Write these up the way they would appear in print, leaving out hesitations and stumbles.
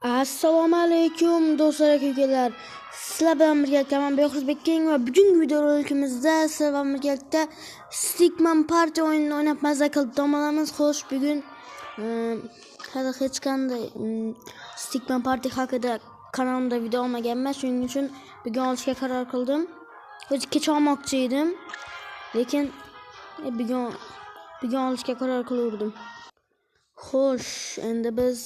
Assalomu alaykum do'stlar akalar. Sizlar bilan birga men Behruzbek Keng va bugungi videorolikimizda sizlar bilan birga Stickman Party o'yinini o'ynab mazza qilib tomolamiz. Xo'sh, bugun hali hech qanday Stickman Party haqida kanalimda video olmaganman, shuning uchun bugun olishga qaror qildim. O'zi kecha olmoqchi edim, lekin bugun olishga qaror qildim. Xo'sh, endi biz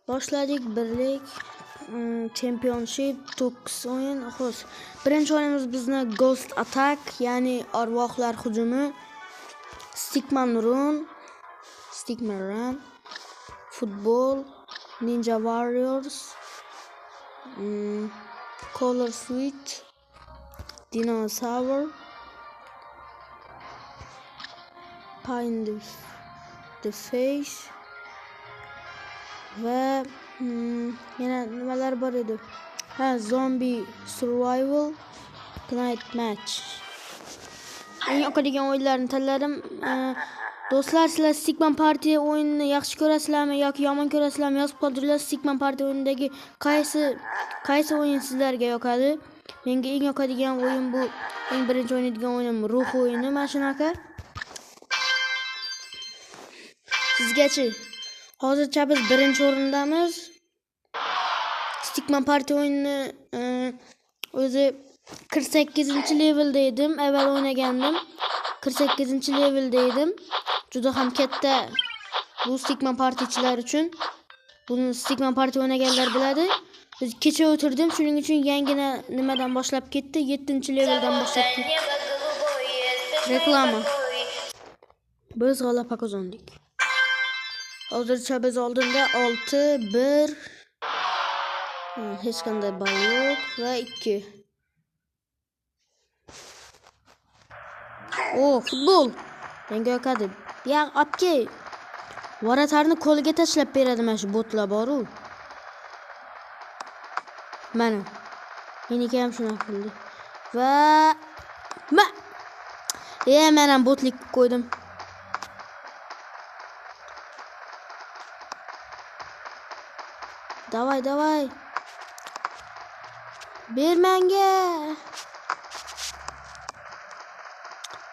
boshladik. Birlik Championship 9 o'yin. Xo'sh, birinchi o'yinimiz bizni Ghost Attack, ya'ni arvohlar hujumi, Stickman Run, Football, Ninja Warriors, Color Switch, Dinosaur, Find the Face ve yana nimalar bor edi? Zombie Survival, Night Match. Eng yoqadigan o'yinlarni tanladim. Do'stlar, sizlar Stickman Party o'yinini yaxshi ko'rasizlarmi yoki yomon ko'rasizlarmi? Yozib qoldiringlar. Stickman Party o'yinidagi qaysi o'yin sizlarga yoqadi? Menga eng yoqadigan o'yin bu, eng birinchi o'ynaydigan o'yinim ruh o'yini mana shunaqa. Sizgachi? Hozircha biz birinchi o'rindamiz. Stickman Party o'yinini o'zi 48-levelda edim. Avval o'ynagandim. 48-levelda edim. Juda ham katta bu Stickman Partychilar uchun. Buni Stickman Party o'ynaganlar biladi. Biz kecha o'tirdim, shuning uchun yangina nimadan boshlab ketdi? 7-leveldan boshlab ketdi. Reklama. Biz g'alaba qozondik. Hozircha biz oldinda 6-1, hech qanday ball yo'q va 2. Futbol. Menga yoqadi. Ya apke. Varatarni qo'liga tashlab beradi mana shu botlar bor-u. Mana. Meniki ham shuna qildi. Va men ham botlik qo'ydim. Davay. Ber menga.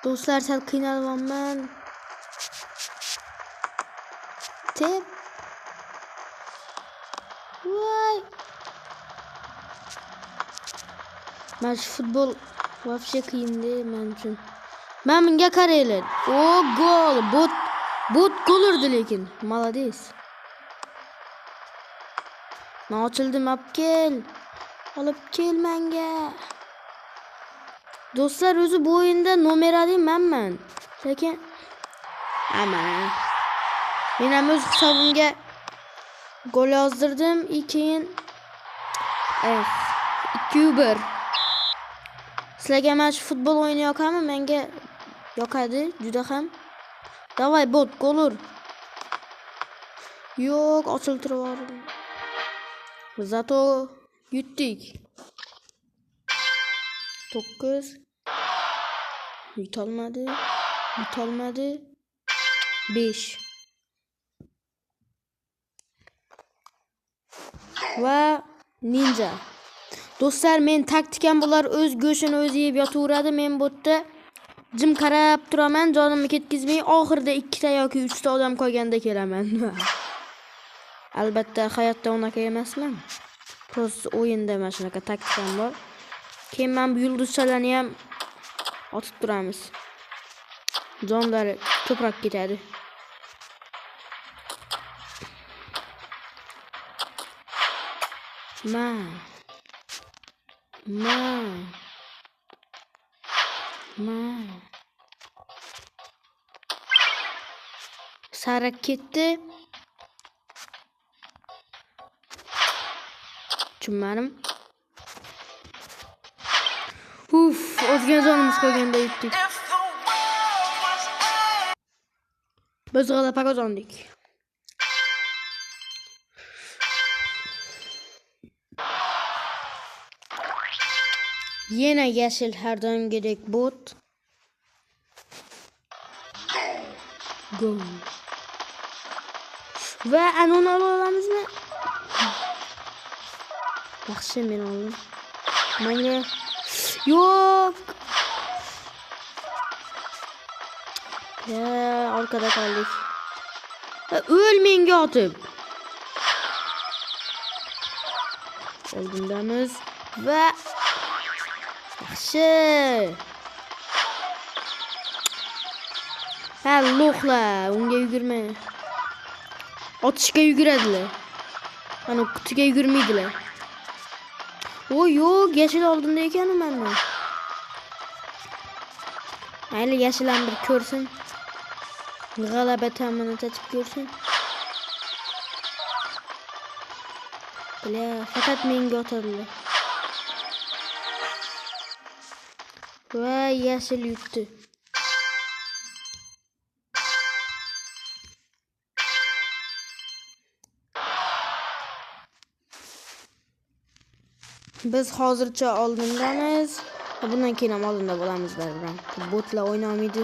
Do'stlar, sal qiynalyapman. Tep. Voy. Mana shu futbol вообще qiyin-da men uchun. Men bunga qaraylar. Gol. Bot gol urdi lekin. Молодец. Men ochildim, olib kel menga. Do'stlar, o'zi bu o'yinda numerali menman. Lekin men ham o'z hisobimga gol yozdirdim. Keyin 2-1. Sizlarga mana shu futbol o'yini yoqadimi? Menga yoqadi juda ham. Davay bot, gol ur. Yo'q, ochiltirib yubordim. Zato yutdik. 9. Yutolmadi. 5. Va ninja. Do'stlar, men taktikam bular o'z go'shini o'zi yeb yotaveradi. Men bu yerda jim qarab turaman, jonimni ketkizmay, oxirida 2 ta yoki 3 ta odam qolganda kelaman. Albatta hayotda unaqa emasman. Prosta o'yinda mana shunaqa taktikam bor. Keyin men bu yulduzchalarni ham otib turamiz. Jonlari ko'proq ketadi. Sara ketdi. Tushunmadim. Ozgina jonimiz qolganda yutdik. Biz g'alaba qozondik. Yana yashil har doimgidek bot. Gol. Va anoni olamizmi? Yaxshi men oldim. Menga yo'q. Ya arkada kaldık. Öl menga otib. Oldindamiz va yaxshi. Ha lo'qlar, unga yugurma. Otishga yuguradilar. Ana qutiga yugurmaydilar. O yo'q, yashil oldinda ekan menni. Mayli yashilam bir ko'rsin. G'alaba ta'minini tatib ko'rsin. Bile fakat menga otadilar. Va yashil yutdi. Biz hozircha oldindamiz. Bundan keyin ham oldinda bo'lamiz bilan. Botlar o'ynamaydi.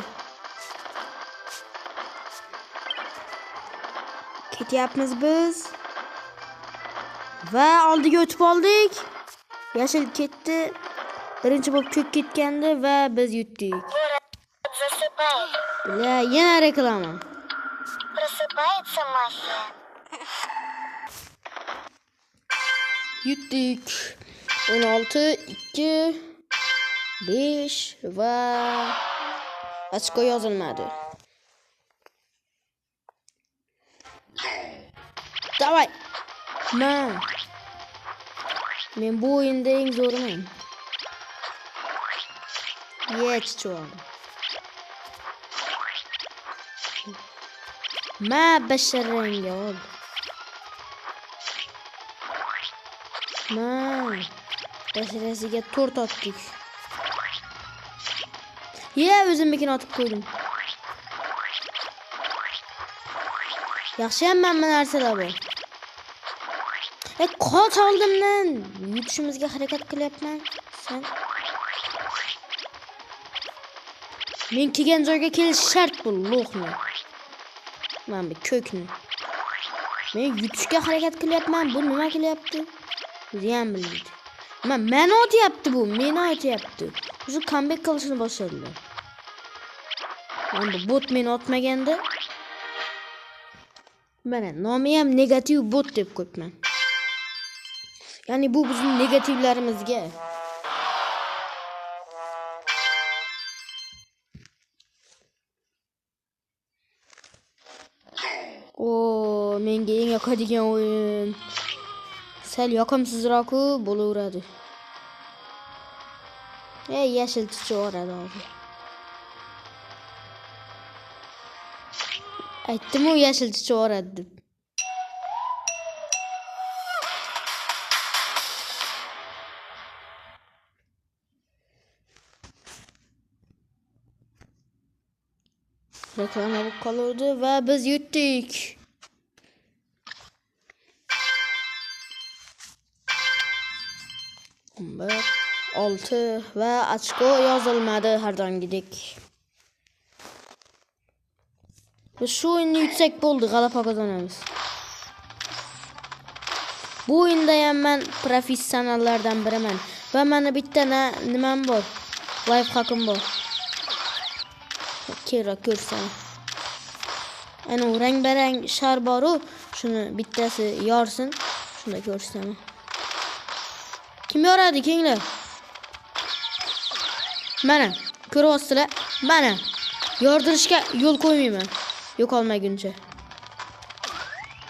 Ketyapmiz biz. Va oldiga o'tib oldik. Yashil ketdi. Birinchi bo'lib ko'k ketgandi va biz yutdik. Bля, yana reklama. Просыпается мафия. Yutdik. 16, 2, 5 va ochko yozilmadi. Davay. Men bu o'yinda eng zo'riman. Yech cho'g'im. Ma basharanga ol. Ma basharasiga 4 otdik. Ye, o'zimnikini otib qo'ydim. Yaxshi ham mana narsalar bor. Qoch oldimdan. Yutishimizga harakat qilyapman. Sen men kelgan joyga kelish shart bu lo'qni. Men bu ko'kni. Men yutishga harakat qilyapman. Bu nima qilyapti? O'zi ham bilmaydi. Meni otyapti bu. Meni otyapti. O'zi comeback qilishni boshladilar. Bu bot meni otmaganda. Mana nomi ham negativ bot deb qo'yibman. Ya'ni bu bizning negativlarimizga. O, menga eng yoqadigan o'yin. Sal yoqimsizroq bo'laveradi. Yashil chiqaradi hozir. Aytdim-ku yashil chiqaradi deb. Reklama bu qoldi va biz yutdik. Bir 6 va ochko yozilmadi har doimgidek. Biz shu o'yinni yutsak bo'ldi, g'alaba qozonamiz. Bu o'yinda ham men professionallardan biriman va meni bitta nimam bor. Life hakim bor. Kera ko'rsan. Ana rang-barang shar boru, shuni bittasi yorsin, shunda ko'rsaman. Kim yoradi kenglar? Mana, ko'ryapsizlar? Mana, yordirishga yo'l qo'ymayman. Yo'qolmaguncha.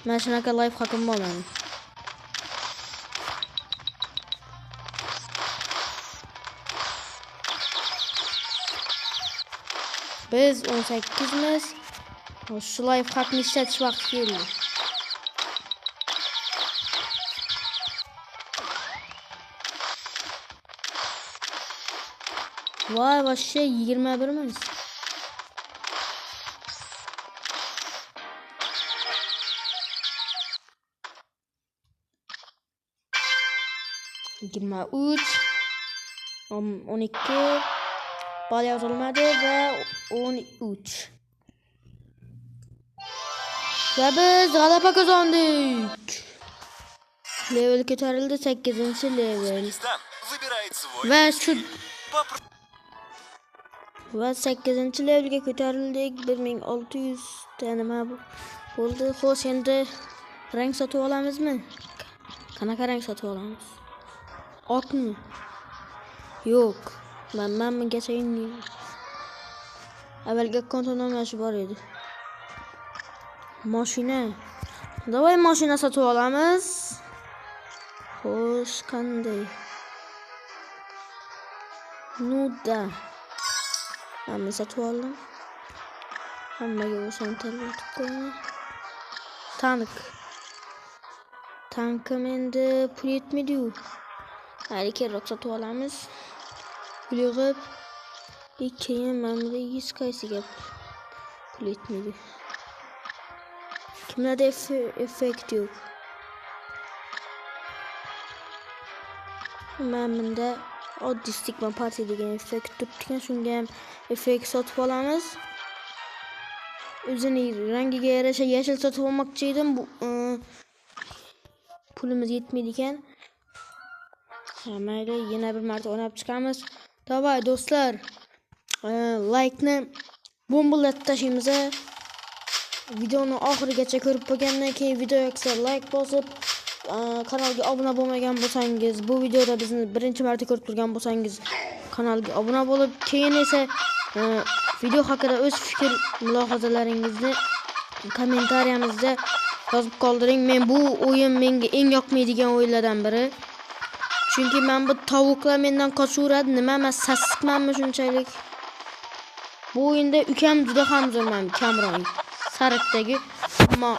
Mana shunaqa life hakim bor mening. Biz 18miz. Shu life hakni ishlatish vaqti keldi. Voy, boshqa 21miz. Yigirma 12 bal yozilmadi va 13. Va biz g'alaba qozondik. Level ko'tarildi 8-level. Листам выбирает свой. Va shu Попро- va 8-levelga ko'tarildik. 1600 ta nima bo'ldi. Xo'sh, endi rang sotib olamizmi? Qanaqa rang sotib olamiz? Oqmi? Yo'q. Men bungacha avvalgi akkauntda mana shu bor edi. Mashina. Davay mashina sotib olamiz. Xo'sh, qanday? Nuda. Hamma sotib oldim. Hammaga o'shan tanlatib qo'yaman. Tankim endi pul yetmaydi-yu. Hali keyinroq sotib olamiz. Pul yig'ib, keyin mana 100 qaysiga pul yetmaydi. Kimlarda effekt yo'q. Bunda oddiy stigma party degan effekt turibdi, shunga ham effekt sotib olamiz. O'zining rangiga yarasha yashil sotib olmoqchi edim. Bu pulimiz yetmaydi ekan. Mayli, yana bir marta o'ynab chiqamiz. Davay do'stlar, like-ni bombalatib tashlaymiz. Videoni oxirigacha ko'rib bo'lgandan keyin video yoqsa like bosib, kanalga obuna bo'lmagan bo'lsangiz, bu videoda bizni birinchi marta ko'rib turgan bo'lsangiz, kanalga obuna bo'lib, keyin esa video haqida o'z fikr mulohazalaringizni kommentariyamizda yozib qoldiring. Men bu o'yin menga eng yoqmaydigan o'yinlardan biri. Chunki men bu tovuqlar mendan qochaveradi. Nima, men sassiqmanmi shunchalik? Bu o'yinda ukam juda ham zo'rman, Kamron. Sariqdagi, ammo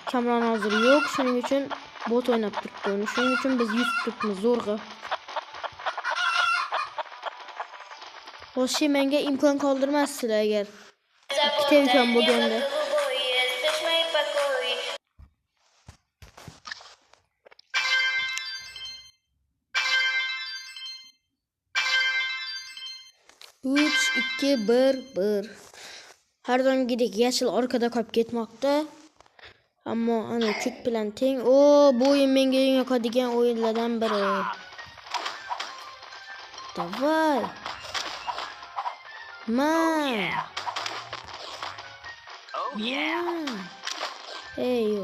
Kamron hozir yo'q, shuning uchun bot o'ynab turibdi. Shuning uchun biz 100 turibmiz zo'rg'a. Xo'sh, menga imkon qoldirmasizlar agar ikkita ukam bo'lganda. Üç, 2, 1. Har doimgidek yashil orqada qolib ketmoqda. Ammo ana kut bilan teng. Bu o'yin menga eng yoqadigan o'yinlardan biri. Davay. Oh yeah. Ey yo.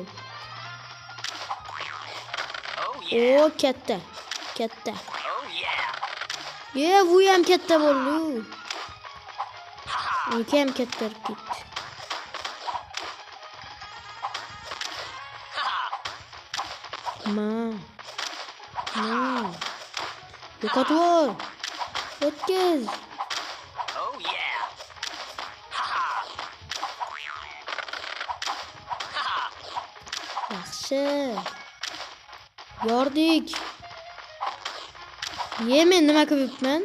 Oh yeah. Katta. Oh yeah. Bu ham katta bo'ldi. Ukam katta ketdi. Yo'qotvoy. O'tkiz. Oh yeah. Yaxshi. Yordik. Men nima qilibman?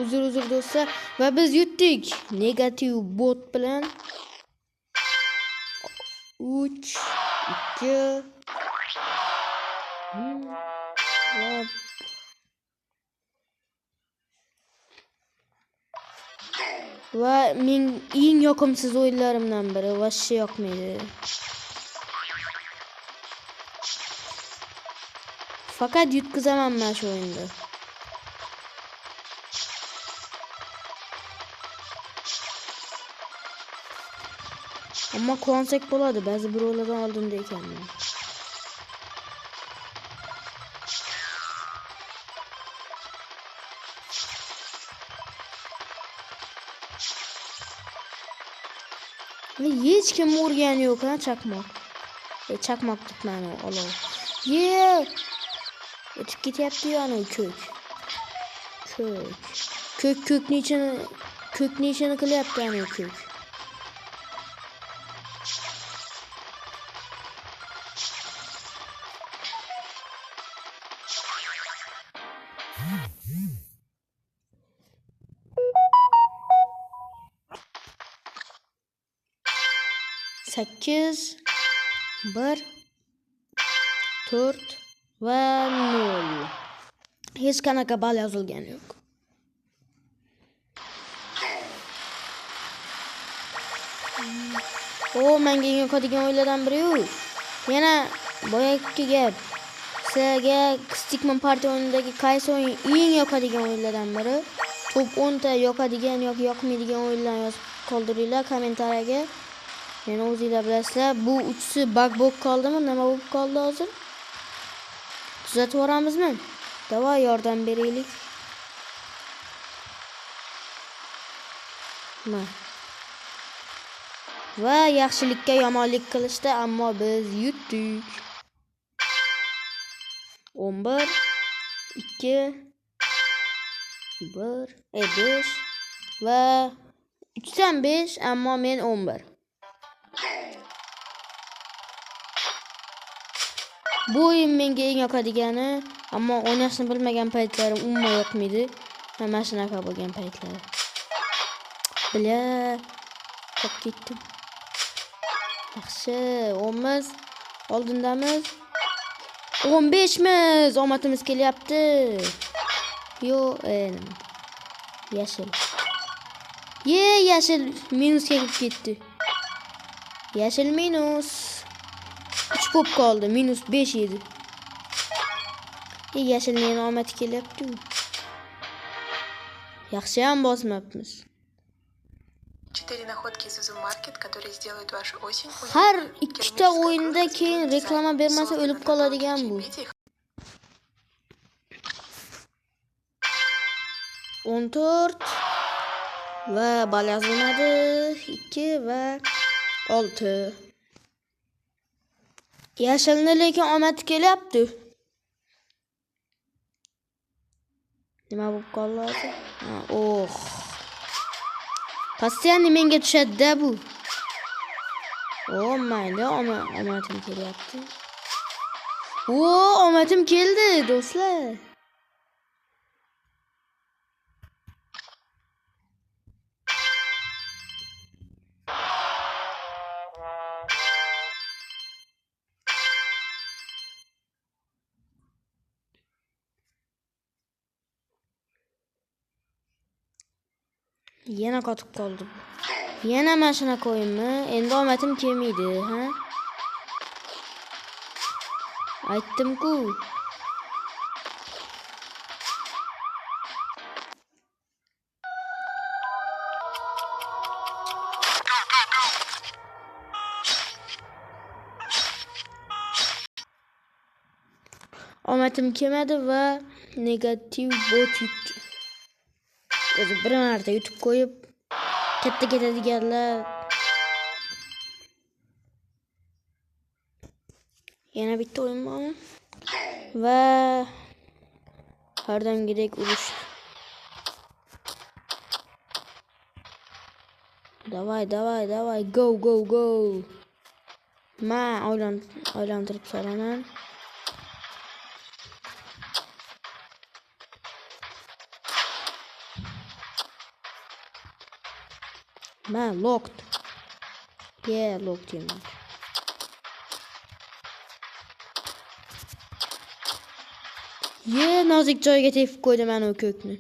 Uzr do'stlar, va biz yutdik. Negativ bot bilan 3, 2 va men eng yoqimsiz o'yinlarimdan biri, vashshe yoqmaydi. Faqat yutqizaman men shu o'yinda. Ammo quvonsak bo'ladi, ba'zi birovlardan oldinda ekanman. Hech kim urgani yo'q, chaqmoq. Chaqmoq tutmani olov. O'tib ketyapti-yu ana ko'k. Ko'kni ishini qilyapti ana ko'k. Sakkiz, 1, 4 va 0. Hech qanaqa ball yozilgani yo'q. O menga eng yoqadigan o'yinlardan biri yo'q. Yana boyagi gap. Sizga Stickman Party o'yinidagi qaysi o'yin eng yoqadigan o'yinlardan biri? Top 10 ta yoqadigan yoki yoqmaydigan o'yinlarni yozib qoldiringlar kommentariyaga. Meni o'zingizlar bilasizlar. Bu uchisi bug bo'lib qoldimi? Nima bo'lib qoldi hozir? Tuzatib yuboramizmi? Davay yordam beraylik. Va yaxshilikka yomonlik qilishdi, ammo biz yutdik. 11 2 1 5 va 305 ammo men 11. Bu o'yin menga eng yoqadigani, ammo o'ynashni bilmagan paytlarim umuman yoqmaydi. Mana shunaqa bo'lgan paytlar. Bila, qolib ketdim. Yaxshi, 10miz, oldindamiz. 15miz, omadimiz kelyapti. Yo, yashil. Yashil minusga kelib ketdi. Yashil minus. 3 bo'lib qoldi, minus 5 edi. Yashilning yana omadi kelyapti. Yaxshi ham bosmabmiz. 4 находки из Зумаркет, которые сделают вашу осень. Har ikkita o'yinda keyin reklama bermasa o'lib qoladigan bu. 14 va bal yozilmadi. 2 va 6. Yashilni lekin omadi kelyapti. Nima bo'lib qoldi hozir? Qasdiyam menga tushadi-da bu. Mayli, omadim kelyapti. Omadim keldi, do'stlar. Yana qotib qoldim. Yana mashina qo'yimmi? Endi omadim kelmaydi, ha? Aytdim-ku. Omadim kelmadi va negativ bot yutdi. O'zi bir marta yutib qo'yib katta ketadiganlar. Yana bitta o'yin bor. Va hardamgidek urush. Davay, go. Aylantirib so'raman. Locked. Locked yani. Nozik joyga tepib qo'ydim mana u ko'kni.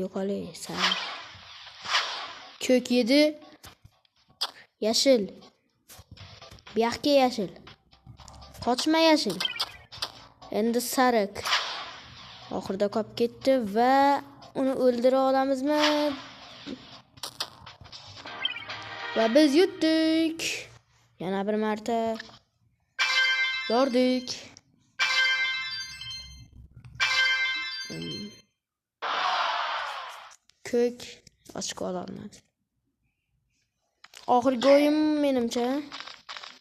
Yo'qole, sen. Ko'k yedi. Yashil. Bu yoqqa yashil. Qochma yashil. Endi sariq. Oxirida qolib ketdi va uni o'ldira olamizmi? Va biz yutdik. Yana bir marta yordik. Ko'k ochko ololmadi. Oxirgi o'yin menimcha.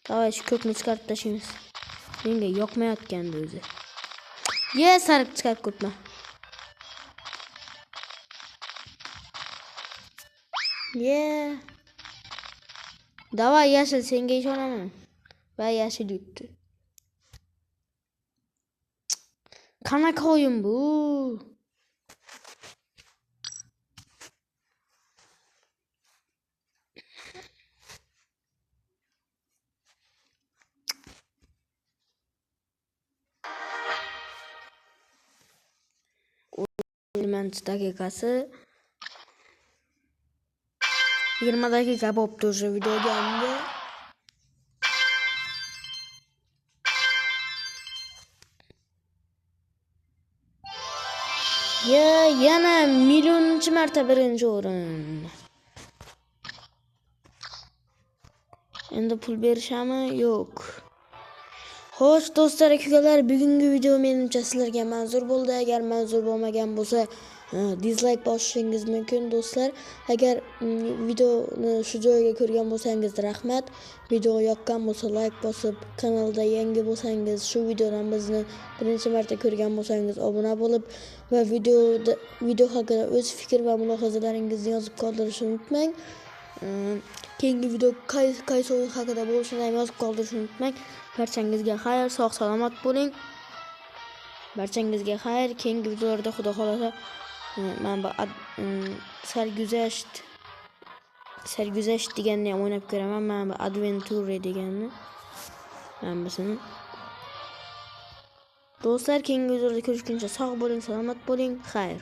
Davay shu ko'kni chiqarib tashlaymiz. Menga yoqmayotgandi o'zi. Sariq chiqarib ko'pma. Davay yashil, senga ishonaman. Va yashil yutdi. Qanaqa o'yin bu? 20 daqiqasi. 20 daqiqa bo'libdi o'sha videoga endi. Yana millionchi marta birinchi o'rin. Endi pul berishami? Yo'q. Xo'sh, do'stlar, akalar, bugungi video menimcha sizlarga manzur bo'ldi. Agar manzur bo'lmagan bo'lsa, dislike bosishingiz mumkin, do'stlar. Agar videoni shu joyga ko'rgan bo'lsangiz, rahmat. Video yoqqan bo'lsa, like bosib, kanalda yangi bo'lsangiz, shu videodan bizni birinchi marta ko'rgan bo'lsangiz, obuna bo'lib va video haqida o'z fikr va mulohazalaringizni yozib qoldirishni unutmang. Keyingi video qaysi o'yin haqida bo'lishini ham yozib qoldirishni unutmang. Barchangizga xayr, sog' salomat bo'ling. Barchangizga xayr. Keyingi videolarda xudo xolasa men bu sarguzasht deganni ham o'ynab ko'raman. Men bu adventure deganni. Men bisini. Do'stlar, keyingi videolarda ko'rishguncha sog' bo'ling, salomat bo'ling. Xayr.